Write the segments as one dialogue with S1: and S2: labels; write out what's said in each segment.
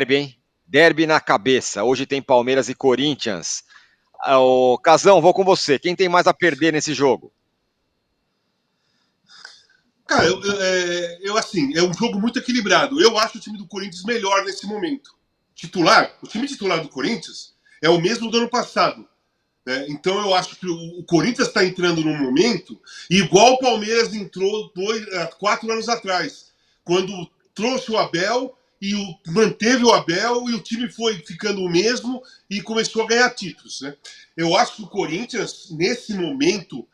S1: derby, hein? Derby na cabeça. Hoje tem Palmeiras e Corinthians. O Casão, vou com você. Quem tem mais a perder nesse jogo?
S2: Cara, assim, é um jogo muito equilibrado. Eu acho o time do Corinthians melhor nesse momento. O time titular do Corinthians é o mesmo do ano passado. Né? Então eu acho que o Corinthians está entrando num momento igual o Palmeiras entrou 4 anos atrás, quando trouxe o Abel e manteve o Abel e o time foi ficando o mesmo e começou a ganhar títulos. Né? Eu acho que o Corinthians, nesse momento,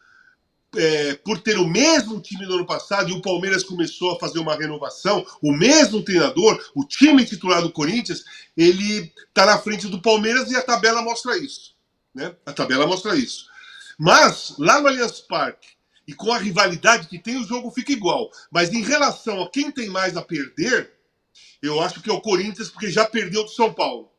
S2: por ter o mesmo time do ano passado e o Palmeiras começou a fazer uma renovação, o mesmo treinador, o time titular do Corinthians, ele está na frente do Palmeiras e a tabela mostra isso. Né? A tabela mostra isso. Mas, lá no Allianz Parque, e com a rivalidade que tem, o jogo fica igual. Mas em relação a quem tem mais a perder, eu acho que é o Corinthians, porque já perdeu do São Paulo.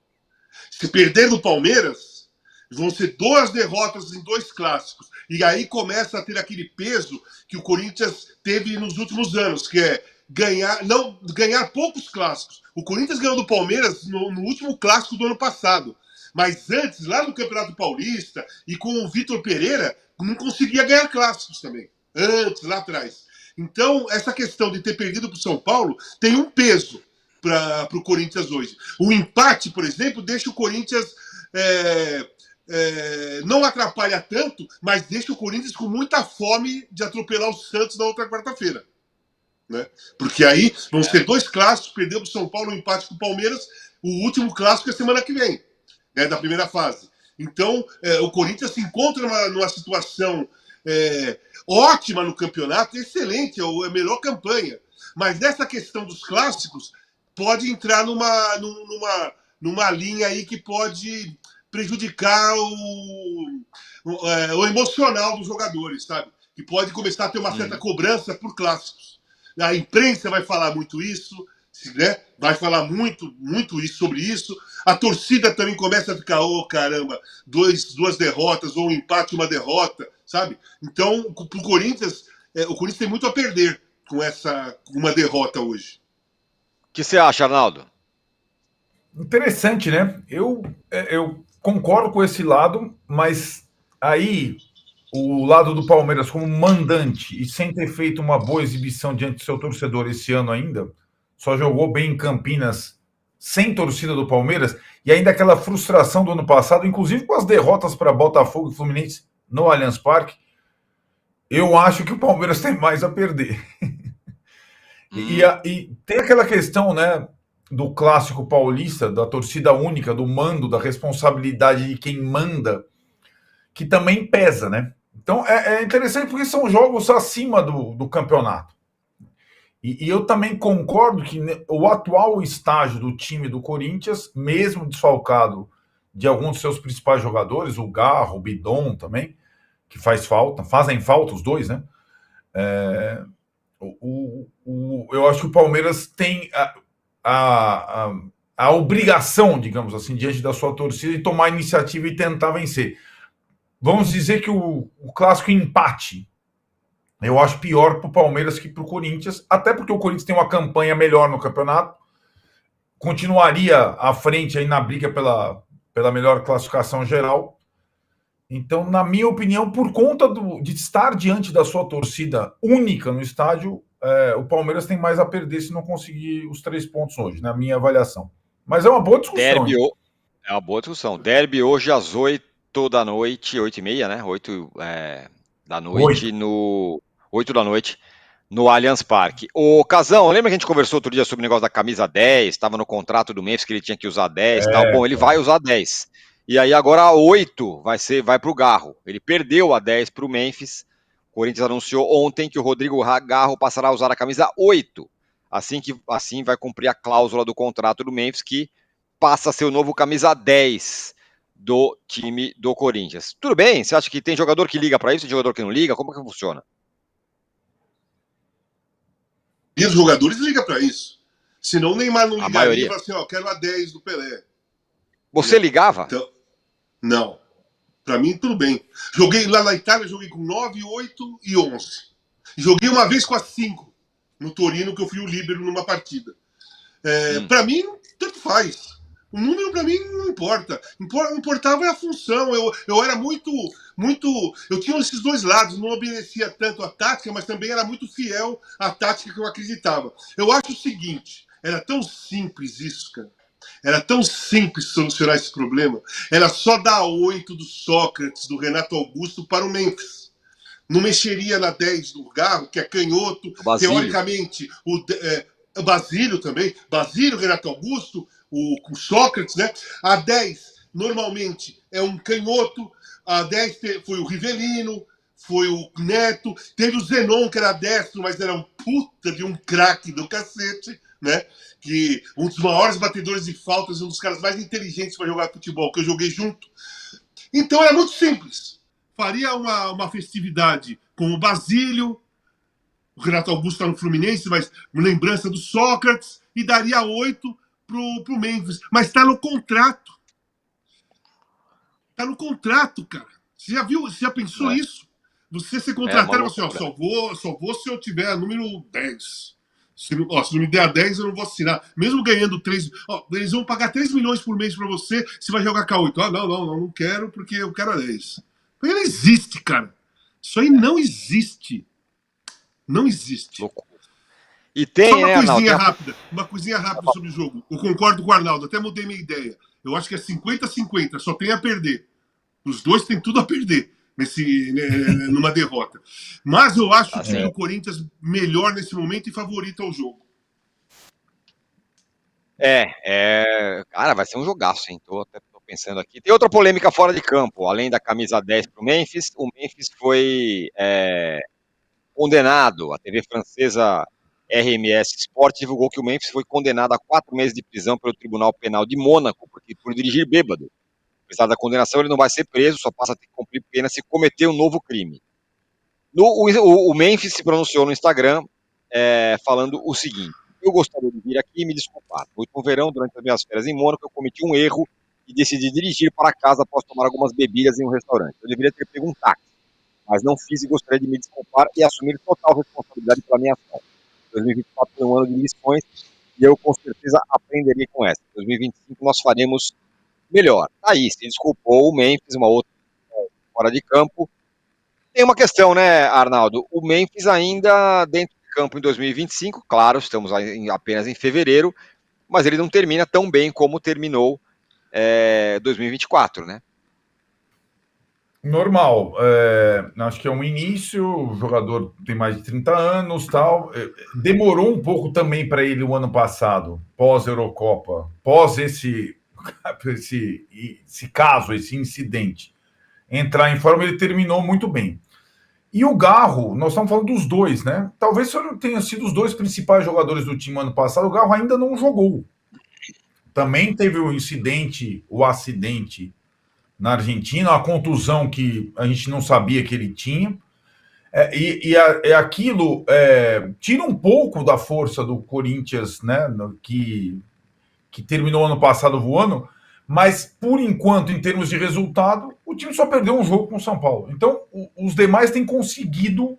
S2: Se perder do Palmeiras, vão ser 2 derrotas em 2 clássicos. E aí começa a ter aquele peso que o Corinthians teve nos últimos anos, que é ganhar poucos clássicos. O Corinthians ganhou do Palmeiras no último clássico do ano passado. Mas antes, lá no Campeonato Paulista, e com o Vitor Pereira, não conseguia ganhar clássicos também. Antes, lá atrás. Então, essa questão de ter perdido para o São Paulo tem um peso para o Corinthians hoje. O empate, por exemplo, deixa o Corinthians... não atrapalha tanto, mas deixa o Corinthians com muita fome de atropelar o Santos na outra quarta-feira. Né? Porque aí vão ser 2 clássicos, perdeu para o São Paulo, um empate com o Palmeiras, o último clássico é semana que vem. Da primeira fase. Então, o Corinthians se encontra numa situação ótima no campeonato, excelente, é a melhor campanha. Mas nessa questão dos clássicos, pode entrar numa linha aí que pode prejudicar o emocional dos jogadores, sabe? Que pode começar a ter uma certa cobrança por clássicos. A imprensa vai falar muito isso, né? Vai falar muito isso, sobre isso. A torcida também começa a ficar, caramba, 2 derrotas, ou um empate, uma derrota, sabe? Então, pro Corinthians, o Corinthians tem muito a perder com uma derrota hoje.
S1: O que você acha, Arnaldo?
S3: Interessante, né? Eu concordo com esse lado, mas aí o lado do Palmeiras como mandante e sem ter feito uma boa exibição diante do seu torcedor esse ano ainda, só jogou bem em Campinas sem torcida do Palmeiras, e ainda aquela frustração do ano passado, inclusive com as derrotas para Botafogo e Fluminense no Allianz Parque, eu acho que o Palmeiras tem mais a perder. E tem aquela questão, né, do clássico paulista, da torcida única, do mando, da responsabilidade de quem manda, que também pesa, né? Então é interessante porque são jogos acima do campeonato. E eu também concordo que o atual estágio do time do Corinthians, mesmo desfalcado de alguns de seus principais jogadores, o Garro, o Bidon também, que fazem falta os dois, né? Eu acho que o Palmeiras tem a obrigação, digamos assim, diante da sua torcida, de tomar a iniciativa e tentar vencer. Vamos dizer que o clássico empate, eu acho pior para o Palmeiras que para o Corinthians, até porque o Corinthians tem uma campanha melhor no campeonato, continuaria à frente aí na briga pela melhor classificação geral. Então, na minha opinião, por conta de estar diante da sua torcida única no estádio, o Palmeiras tem mais a perder se não conseguir os 3 pontos hoje, na minha avaliação. Mas é uma boa discussão.
S1: É uma boa discussão. Derby hoje às 8 da noite, 8h30, né? 8 da noite, 8 da noite, no Allianz Parque. Ô, Casão, lembra que a gente conversou outro dia sobre o negócio da camisa 10, estava no contrato do Memphis que ele tinha que usar 10 e tal. Bom, ele vai usar 10. E aí agora a 8 vai para o Garro. Ele perdeu a 10 para o Memphis. O Corinthians anunciou ontem que o Rodrigo Garro passará a usar a camisa 8. Assim vai cumprir a cláusula do contrato do Memphis, que passa a ser o novo camisa 10 do time do Corinthians. Tudo bem? Você acha que tem jogador que liga para isso, tem jogador que não liga? Como que funciona?
S2: E os jogadores ligam para isso. Senão o Neymar não ligaria e fala assim, quero a 10 do Pelé.
S1: Você ligava?
S2: Então, não. Para mim, tudo bem. Joguei lá na Itália, joguei com 9, 8 e 11. Joguei uma vez com a 5 no Torino, que eu fui o líbero numa partida. Para mim, tanto faz. O número para mim não importa. Importava é a função. Eu era muito. Eu tinha esses dois lados, não obedecia tanto à tática, mas também era muito fiel à tática que eu acreditava. Eu acho o seguinte: era tão simples isso, cara. Era tão simples solucionar esse problema. Era só dar 8 do Sócrates, do Renato Augusto, para o Memphis. Não mexeria na 10 do Garro, que é canhoto. Teoricamente, o Basílio também. Basílio, Renato Augusto, o Sócrates, né? A 10, normalmente, é um canhoto. A 10 foi o Rivelino, foi o Neto. Teve o Zenon, que era destro, mas era um puta de um craque do cacete, né? Que um dos maiores batedores de faltas, um dos caras mais inteligentes para jogar futebol, que eu joguei junto. Então era muito simples. Faria uma festividade com o Basílio, o Renato Augusto está no Fluminense, mas lembrança do Sócrates, e daria 8 pro Memphis. Mas está no contrato. Está no contrato, cara. Você já viu, você já pensou isso? Você ser contratado, você, só vou se eu tiver número 10. Se não me der a 10, eu não vou assinar. Mesmo ganhando 3. Eles vão pagar 3 milhões por mês para você, você vai jogar K8. Não quero, porque eu quero a 10. Mas não existe, cara. Isso aí não existe. Não existe.
S1: Loucura. E tem,
S2: só uma coisinha rápida sobre o jogo. Eu concordo com o Arnaldo, até mudei minha ideia. Eu acho que é 50-50, só tem a perder. Os dois têm tudo a perder numa derrota. Mas eu acho o time do Corinthians melhor nesse momento e favorito ao jogo.
S1: Cara, vai ser um jogaço, hein? Tô pensando aqui. Tem outra polêmica fora de campo. Além da camisa 10 pro Memphis, o Memphis foi condenado. A TV francesa RMS Sport divulgou que o Memphis foi condenado a 4 meses de prisão pelo Tribunal Penal de Mônaco por dirigir bêbado. Apesar da condenação, ele não vai ser preso, só passa a ter que cumprir pena se cometer um novo crime. O Memphis se pronunciou no Instagram falando o seguinte: eu gostaria de vir aqui e me desculpar. No último verão, durante as minhas férias em Mônaco, eu cometi um erro e decidi dirigir para casa após tomar algumas bebidas em um restaurante. Eu deveria ter pego um táxi, mas não fiz e gostaria de me desculpar e assumir total responsabilidade pela minha ação. 2024 foi um ano de lições e eu com certeza aprenderei com essa. 2025 nós faremos melhor. Aí, se desculpou o Memphis, uma outra fora de campo. Tem uma questão, né, Arnaldo? O Memphis ainda dentro de campo em 2025, claro, estamos apenas em fevereiro, mas ele não termina tão bem como terminou 2024, né?
S3: Normal. Acho que é um início, o jogador tem mais de 30 anos, tal. Demorou um pouco também para ele o ano passado, pós-Eurocopa, pós esse caso, esse incidente, entrar em forma. Ele terminou muito bem. E o Garro, nós estamos falando dos dois, né? Talvez só tenham sido os dois principais jogadores do time ano passado. O Garro ainda não jogou. Também teve o acidente na Argentina, a contusão que a gente não sabia que ele tinha. Aquilo tira um pouco da força do Corinthians, né? Que terminou ano passado voando, mas por enquanto, em termos de resultado, o time só perdeu um jogo com o São Paulo. Então, os demais têm conseguido.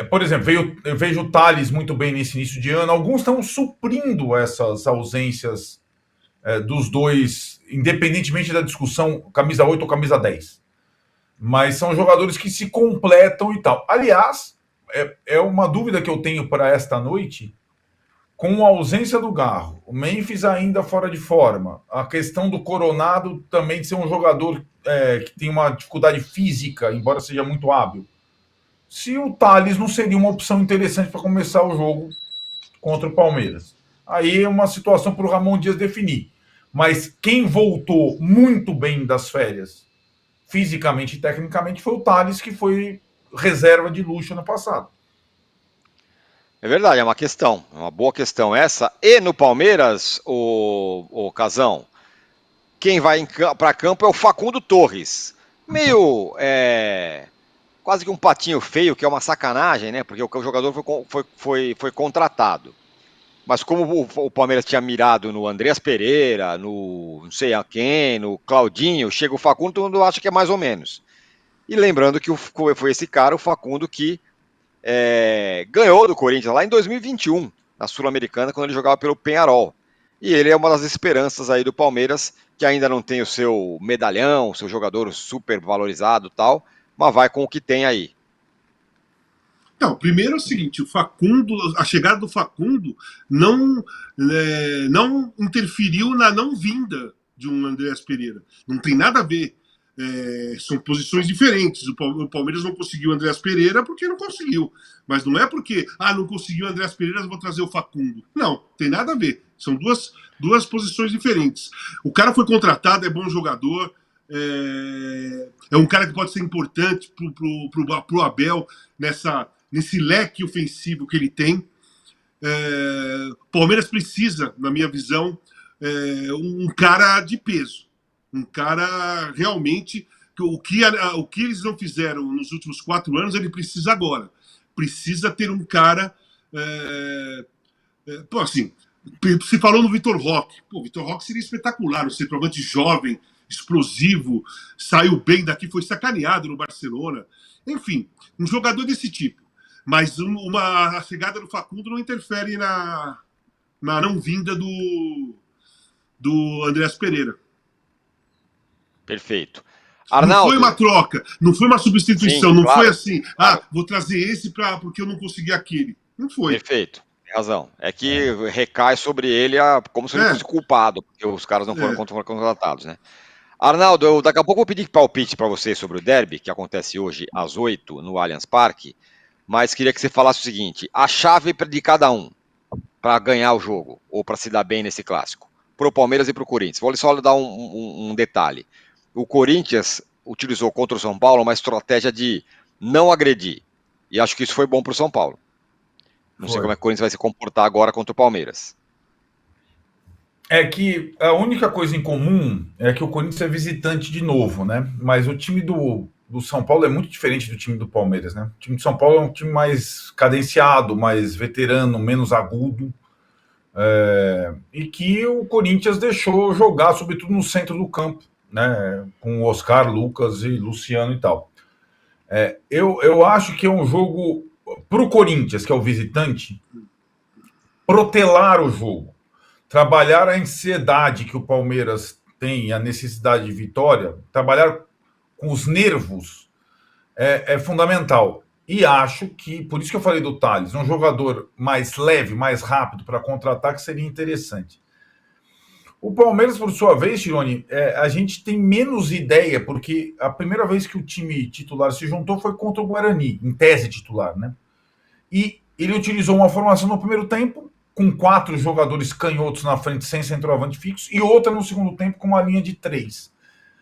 S3: Por exemplo, eu vejo o Thales muito bem nesse início de ano. Alguns estão suprindo essas ausências dos dois, independentemente da discussão camisa 8 ou camisa 10. Mas são jogadores que se completam e tal. Aliás, é uma dúvida que eu tenho para esta noite. Com a ausência do Garro, o Memphis ainda fora de forma, a questão do Coronado também de ser um jogador que tem uma dificuldade física, embora seja muito hábil. Se o Thales não seria uma opção interessante para começar o jogo contra o Palmeiras. Aí é uma situação para o Ramon Dias definir. Mas quem voltou muito bem das férias, fisicamente e tecnicamente, foi o Thales, que foi reserva de luxo no passado.
S1: É verdade, é uma questão, é uma boa questão essa. E no Palmeiras, o Casão, quem vai para campo é o Facundo Torres. Meio quase que um patinho feio, que é uma sacanagem, né? Porque o jogador foi contratado. Mas como o Palmeiras tinha mirado no Andreas Pereira, no não sei a quem, no Claudinho, chega o Facundo, todo mundo acha que é mais ou menos. E lembrando que foi esse cara, o Facundo, que ganhou do Corinthians lá em 2021, na Sul-Americana, quando ele jogava pelo Peñarol. E ele é uma das esperanças aí do Palmeiras, que ainda não tem o seu medalhão, o seu jogador super valorizado e tal, mas vai com o que tem aí.
S2: Não, primeiro é o seguinte, o Facundo, a chegada do Facundo não interferiu na não vinda de um Andréas Pereira. Não tem nada a ver. São posições diferentes. O Palmeiras não conseguiu o Andréas Pereira porque não conseguiu. Mas não é porque, não conseguiu o Andréas Pereira, eu vou trazer o Facundo. Não, tem nada a ver. São duas posições diferentes. O cara foi contratado, é bom jogador, é um cara que pode ser importante pro Abel nesse leque ofensivo que ele tem. O Palmeiras precisa, na minha visão, um cara de peso. Um cara realmente. O que eles não fizeram nos últimos 4 anos, ele precisa agora. Precisa ter um cara. Assim, se falou no Vitor Roque. O Vitor Roque seria espetacular, um centroavante jovem, explosivo, saiu bem daqui, foi sacaneado no Barcelona. Enfim, um jogador desse tipo. Mas a chegada do Facundo não interfere na não vinda do Andréas Pereira.
S1: Perfeito.
S2: Arnaldo, não foi uma troca, não foi uma substituição,
S1: sim,
S2: não
S1: claro,
S2: foi assim,
S1: claro.
S2: Vou trazer esse porque eu não consegui aquele. Não foi.
S1: Perfeito, tem razão. É que recai sobre ele como se ele fosse culpado, porque os caras não foram contratados, né? Arnaldo, eu daqui a pouco vou pedir palpite para você sobre o derby, que acontece hoje às 8 no Allianz Parque, mas queria que você falasse o seguinte, a chave de cada um para ganhar o jogo, ou para se dar bem nesse clássico, para o Palmeiras e para o Corinthians. Vou só dar um detalhe. O Corinthians utilizou contra o São Paulo uma estratégia de não agredir, e acho que isso foi bom para o São Paulo. Não sei como é que o Corinthians vai se comportar agora contra o Palmeiras.
S3: É que a única coisa em comum é que o Corinthians é visitante de novo, né? Mas o time do São Paulo é muito diferente do time do Palmeiras, né? O time do São Paulo é um time mais cadenciado, mais veterano, menos agudo. E que o Corinthians deixou jogar, sobretudo no centro do campo, né? Com o Oscar, Lucas e Luciano e tal. Eu acho que é um jogo para o Corinthians, que é o visitante, protelar o jogo. Trabalhar a ansiedade que o Palmeiras tem, a necessidade de vitória, trabalhar com os nervos é fundamental. E acho que, por isso que eu falei do Thales, um jogador mais leve, mais rápido para contra-ataque seria interessante. O Palmeiras, por sua vez, Tironi, a gente tem menos ideia, porque a primeira vez que o time titular se juntou foi contra o Guarani, em tese titular, né? E ele utilizou uma formação no primeiro tempo, com 4 jogadores canhotos na frente, sem centroavante fixo, e outra no segundo tempo com uma linha de 3.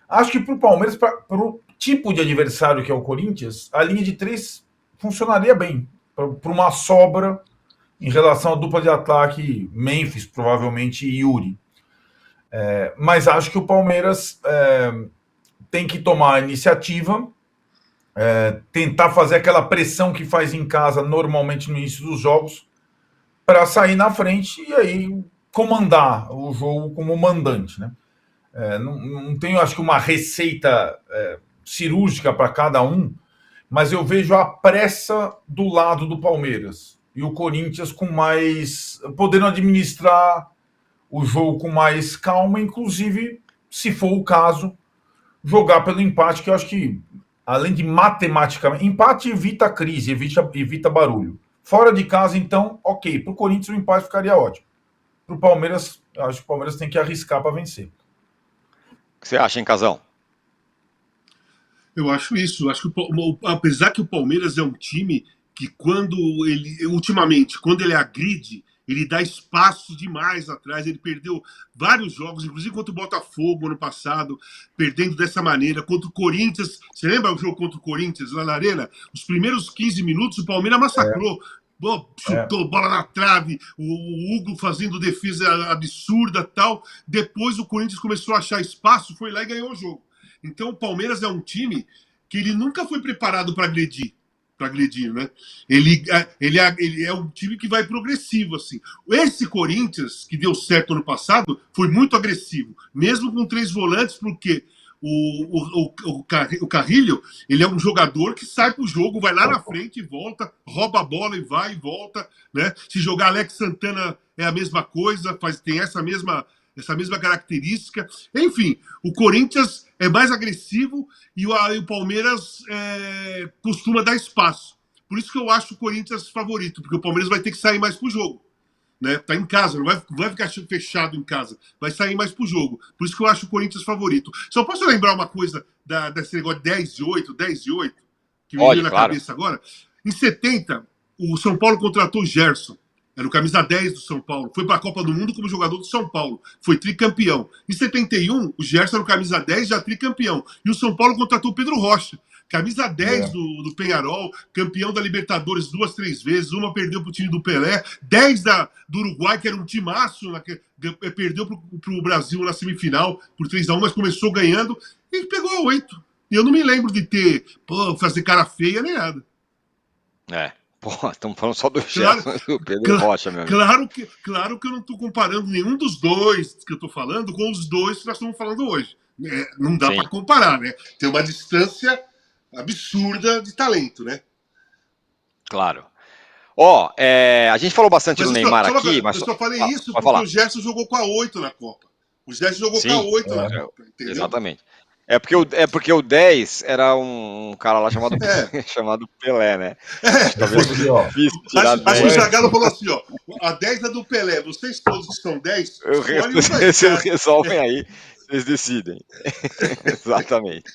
S3: Acho que para o Palmeiras, para o tipo de adversário que é o Corinthians, a linha de 3 funcionaria bem, para uma sobra em relação à dupla de ataque Memphis, provavelmente, e Yuri. Mas acho que o Palmeiras tem que tomar a iniciativa, tentar fazer aquela pressão que faz em casa normalmente no início dos jogos, para sair na frente e aí comandar o jogo como mandante, né? Não tenho, acho que, uma receita cirúrgica para cada um, mas eu vejo a pressa do lado do Palmeiras e o Corinthians com mais podendo administrar o jogo com mais calma, inclusive, se for o caso, jogar pelo empate, que eu acho que, além de matematicamente, empate evita crise, evita barulho. Fora de casa, então, ok. Para o Corinthians, o empate ficaria ótimo. Para o Palmeiras, acho que o Palmeiras tem que arriscar para vencer.
S1: O que você acha, hein, Casão?
S2: Eu acho isso. Acho que, apesar que o Palmeiras é um time que, ultimamente, quando ele agride, ele dá espaço demais atrás. Ele perdeu vários jogos, inclusive contra o Botafogo ano passado, perdendo dessa maneira. Contra o Corinthians, você lembra o jogo contra o Corinthians lá na Arena? Os primeiros 15 minutos, o Palmeiras massacrou. Chutou bola na trave, o Hugo fazendo defesa absurda tal. Depois o Corinthians começou a achar espaço, foi lá e ganhou o jogo. Então o Palmeiras é um time que ele nunca foi preparado para agredir, né? Ele é um time que vai progressivo, assim. Esse Corinthians, que deu certo ano passado, foi muito agressivo, mesmo com 3 volantes, porque o Carrilho, ele é um jogador que sai pro jogo, vai lá na frente e volta, rouba a bola e vai e volta, né? Se jogar Alex Santana é a mesma coisa, tem essa mesma característica. Enfim, o Corinthians é mais agressivo e o Palmeiras costuma dar espaço. Por isso que eu acho o Corinthians favorito, porque o Palmeiras vai ter que sair mais pro jogo. Né? Tá em casa, não vai ficar fechado em casa, vai sair mais pro jogo. Por isso que eu acho o Corinthians favorito. Só posso lembrar uma coisa desse negócio de 10 de 8, que me veio na cabeça agora. Em 70, o São Paulo contratou o Gerson, era o camisa 10 do São Paulo, foi para a Copa do Mundo como jogador do São Paulo, foi tricampeão. Em 71, o Gerson era o camisa 10, já tricampeão. E o São Paulo contratou o Pedro Rocha, camisa 10 do Peñarol, campeão da Libertadores 2, 3 vezes, uma perdeu pro time do Pelé, 10 do Uruguai, que era um timaço, perdeu pro Brasil na semifinal por 3-1, mas começou ganhando e pegou 8. E eu não me lembro de fazer cara feia nem nada.
S1: Estamos falando só do Gerson e do Pedro Rocha, meu amigo.
S2: Claro que eu não estou comparando nenhum dos dois que eu estou falando com os dois que nós estamos falando hoje. Não dá para comparar, né? Tem uma distância absurda de talento, né?
S1: Claro. A gente falou bastante do Neymar aqui, mas...
S2: Eu só falei isso porque o Gerson jogou com a 8 na Copa. O Gerson jogou com a 8 na Copa, entendeu?
S1: Exatamente. Porque o 10 era um cara lá chamado Pelé, né?
S2: Talvez difícil tirar acho que o Zagallo falou assim, a 10 é do Pelé, vocês todos que são 10,
S1: vocês resolvem aí, vocês decidem. Exatamente.